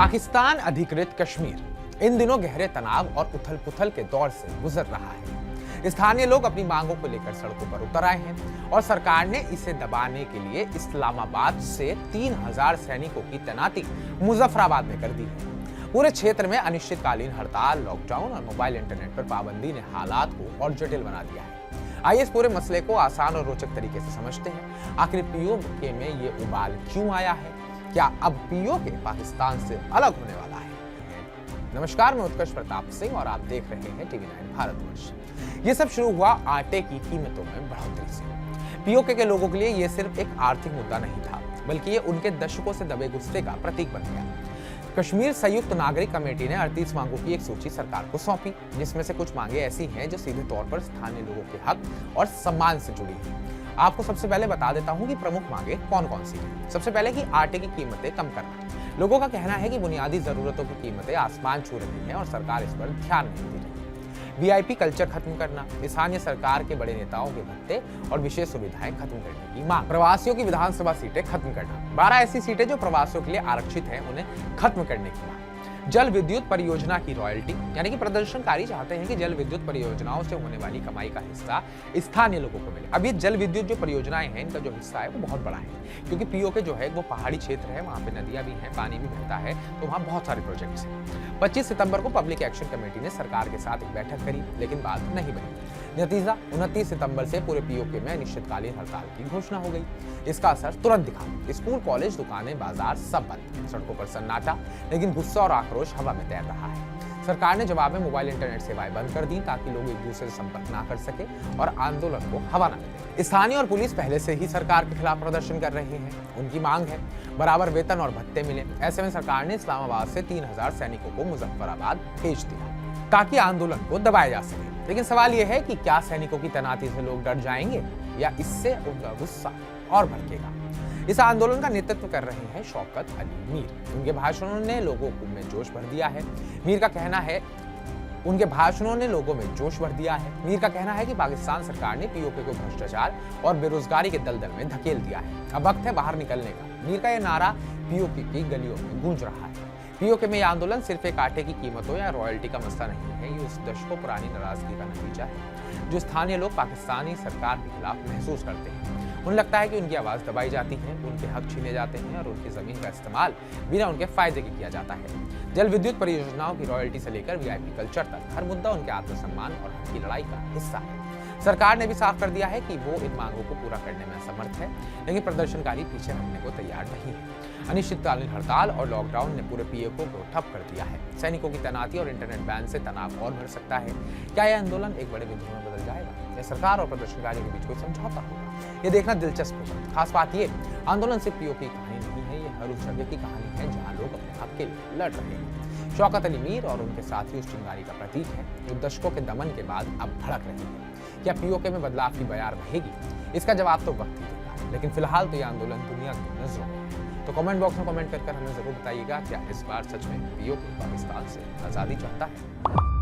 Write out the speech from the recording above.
पाकिस्तान अधिकृत कश्मीर इन दिनों गहरे तनाव और उथल-पुथल के दौर से गुजर रहा है। स्थानीय लोग अपनी मांगों को लेकर सड़कों पर उतर आए हैं और सरकार ने इसे दबाने के लिए इस्लामाबाद से 3000 सैनिकों की तैनाती मुजफ्फराबाद में कर दी है। पूरे क्षेत्र में अनिश्चितकालीन हड़ताल, लॉकडाउन और मोबाइल इंटरनेट पर पाबंदी ने हालात को और जटिल बना दिया है। आइए इस पूरे मसले को आसान और रोचक तरीके से समझते हैं। आखिर पीओके में ये उबाल क्यों आया है? क्या अब पीओके पाकिस्तान से अलग होने वाला है? नमस्कार, मैं उत्कर्ष प्रताप सिंह और आप देख रहे हैं TV9 भारतवर्ष। ये सब शुरू हुआ आटे की कीमतों में बढ़ोतरी से। पीओके के लोगों के लिए ये सिर्फ एक आर्थिक मुद्दा नहीं था, बल्कि ये उनके दशकों से दबे गुस्से का प्रतीक बन गया। कश्मीर संयुक्त नागरिक कमेटी ने 38 मांगों की एक सूची सरकार को सौंपी, जिसमें से कुछ मांगे ऐसी हैं जो सीधे तौर पर स्थानीय लोगों के हक और सम्मान से जुड़ी हैं। आपको सबसे पहले बता देता हूं कि प्रमुख मांगे कौन कौन सी हैं। सबसे पहले कि आटे की कीमतें कम करना। लोगों का कहना है कि बुनियादी जरूरतों की कीमतें आसमान छू रही हैं और सरकार इस पर ध्यान नहीं दे रही। वीआईपी कल्चर खत्म करना, स्थानीय सरकार के बड़े नेताओं के भत्ते और विशेष सुविधाएं खत्म करने की मांग। प्रवासियों की विधानसभा सीटें खत्म करना, 12 ऐसी सीटें जो प्रवासियों के लिए आरक्षित हैं उन्हें खत्म करने की मांग। जल विद्युत परियोजना की रॉयल्टी, यानी कि प्रदर्शनकारी चाहते हैं कि जल विद्युत परियोजनाओं से होने वाली कमाई का हिस्सा स्थानीय लोगों को मिले। अब ये जल विद्युत जो परियोजनाएं हैं, इनका जो हिस्सा है वो बहुत बड़ा है, क्योंकि पीओके जो है वो पहाड़ी क्षेत्र है, वहाँ पे नदियां भी हैं, पानी भी बहता है, तो वहाँ बहुत सारे प्रोजेक्ट्स हैं। 25 सितंबर को पब्लिक एक्शन कमेटी ने सरकार के साथ एक बैठक करी, लेकिन बात नहीं बनी। नतीजा 29 सितंबर से पूरे पीओके में अनिश्चितकालीन हड़ताल की घोषणा हो गई। इसका असर तुरंत दिखा। स्कूल, कॉलेज, दुकानें, बाजार सब बंद। सड़कों पर सन्नाटा, लेकिन गुस्सा और आक्रोश हवा में तैर रहा है। सरकार ने जवाब में मोबाइल इंटरनेट सेवाएं बंद कर दी, ताकि लोग एक दूसरे से संपर्क ना कर सके और आंदोलन को हवा न मिले। स्थानीय और पुलिस पहले से ही सरकार के खिलाफ प्रदर्शन कर रहे हैं। उनकी मांग है बराबर वेतन और भत्ते मिले। ऐसे में सरकार ने इस्लामाबाद से 3000 सैनिकों को मुजफ्फराबाद भेज दिया, ताकि आंदोलन को दबाया जा सके। लेकिन सवाल यह है कि क्या सैनिकों की तैनाती से लोग डर जाएंगे या इससे उनका गुस्सा और भड़केगा? इस आंदोलन का नेतृत्व कर रहे हैं शौकत अली मीर। उनके भाषणों ने लोगों में जोश भर दिया है। मीर का कहना है मीर का कहना है कि पाकिस्तान सरकार ने पीओके को भ्रष्टाचार और बेरोजगारी के दलदल में धकेल दिया है। अब वक्त है बाहर निकलने का। मीर का यह नारा पीओके की गलियों में गूंज रहा है। पीओके में यह आंदोलन सिर्फ एक आटे की कीमतों या रॉयल्टी का मसला नहीं है, ये उस दशकों पुरानी नाराजगी का नतीजा है जो स्थानीय लोग पाकिस्तानी सरकार के खिलाफ महसूस करते हैं। उन्हें लगता है कि उनकी आवाज दबाई जाती है, उनके हक छीने जाते हैं और उनकी जमीन का इस्तेमाल बिना उनके फायदे के किया जाता है। जल विद्युत परियोजनाओं की रॉयल्टी से लेकर वीआईपी कल्चर तक हर मुद्दा उनके आत्मसम्मान और हक की लड़ाई का हिस्सा है। सरकार ने भी साफ कर दिया है कि वो इन मांगों को पूरा करने में असमर्थ है, लेकिन प्रदर्शनकारी पीछे हटने को तैयार नहीं है। अनिश्चितकालीन हड़ताल और लॉकडाउन ने पूरे पीओके को ठप कर दिया है। सैनिकों की तैनाती और इंटरनेट बैन से तनाव और बढ़ सकता है। क्या यह आंदोलन एक बड़े विद्रोह में बदल जाएगा या सरकार और प्रदर्शनकारियों के बीच कोई समझौता होगा? ये देखना दिलचस्प होगा। खास बात ये, आंदोलन सिर्फ पीओके की कहानी नहीं है, ये हर उस जगह की कहानी है जहाँ लोग अपने हक के लिए लड़ रहे हैं। शौकत अली मीर और उनके साथी उस चिंगारी का प्रतीक है जो दशकों के दमन के बाद अब भड़क रही है। क्या पीओके में बदलाव की बयार रहेगी? इसका जवाब तो वक्त ही देगा, लेकिन फिलहाल तो यह आंदोलन दुनिया की नजरों में है। तो कमेंट बॉक्स में कमेंट कर हमें जरूर बताइएगा, क्या इस बार सच में पीओके पाकिस्तान से आजादी चाहता है?